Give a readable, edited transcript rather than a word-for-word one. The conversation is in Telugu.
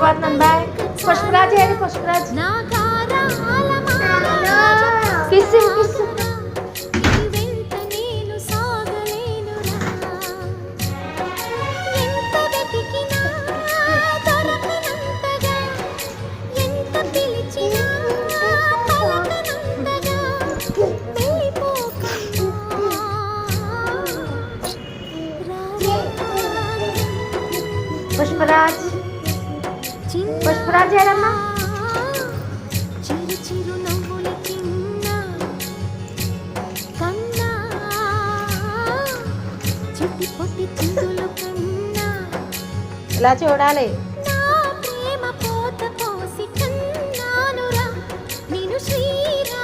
వెళ్ళిపోతున్నాను బాయ్. పుష్పరాజ్ ఏది పుష్పరాజ్? Kiss kiss. పుష్పరాజ్ పుష్పరాజ్ ఏడమ్మా? ఇలా చూడాలి. నా ప్రేమ పోత పోసి కన్నానురా నిన్ను శ్రీరా